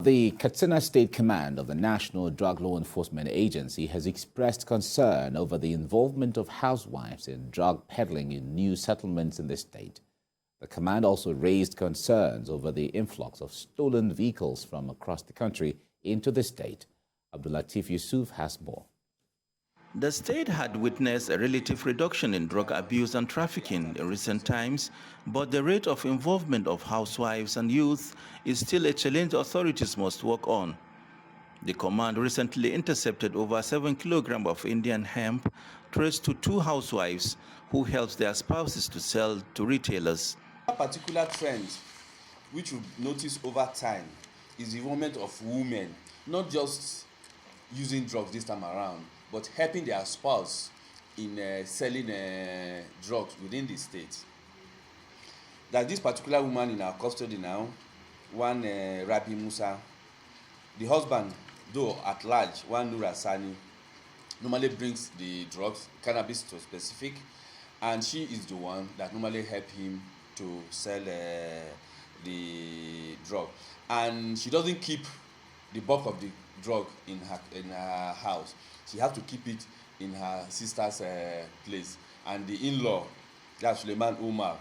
The Katsina State Command of the National Drug Law Enforcement Agency has expressed concern over the involvement of housewives in drug peddling in new settlements in the state. The command also raised concerns over the influx of stolen vehicles from across the country into the state. Abdulatif Yusuf has more. The state had witnessed a relative reduction in drug abuse and trafficking in recent times, but the rate of involvement of housewives and youth is still a challenge authorities must work on. The command recently intercepted over 7 kilograms of Indian hemp traced to 2 housewives who helped their spouses to sell to retailers. A particular trend which we notice over time is the involvement of women, not just using drugs this time around, but helping their spouse in selling drugs within the state. That this particular woman in our custody now, one Rabi Musa, the husband, though at large, one Nura Sani, normally brings the drugs, cannabis to specific, and she is the one that normally help him to sell the drug. And she doesn't keep the bulk of the drug in her house. She has to keep it in her sister's place, and the in-law, that's Suleiman Umar,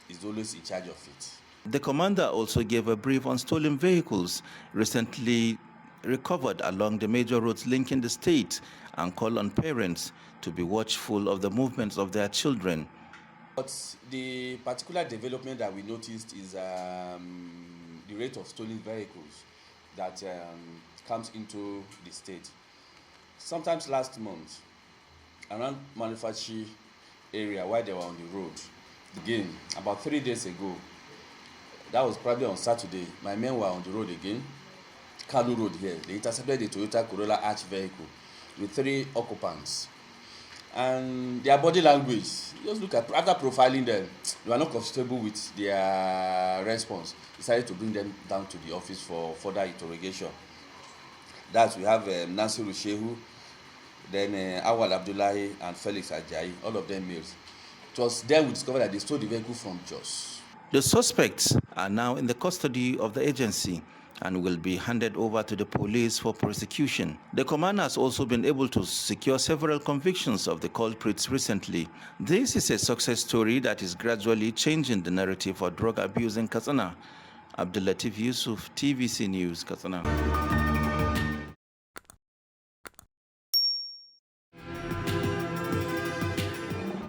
is always in charge of it. The commander also gave a brief on stolen vehicles recently recovered along the major roads linking the state and called on parents to be watchful of the movements of their children. But the particular development that we noticed is the rate of stolen vehicles that comes into the state. Sometimes last month, around manufacturing area while they were on the road, again, about 3 days ago, that was probably on Saturday, my men were on the road again, Kanu Road here. They intercepted the Toyota Corolla Arch vehicle with 3 occupants. And their body language, just look at, after profiling them, they were not comfortable with their response. Decided to bring them down to the office for further interrogation. That we have Nasiru Shehu, then Awal Abdullahi and Felix Ajayi, all of them males. It was then we discovered that they stole the vehicle from Jos. The suspects are now in the custody of the agency and will be handed over to the police for prosecution. The command has also been able to secure several convictions of the culprits recently. This is a success story that is gradually changing the narrative for drug abuse in Katsina. Abdulatif Yusuf, TVC News, Katsina.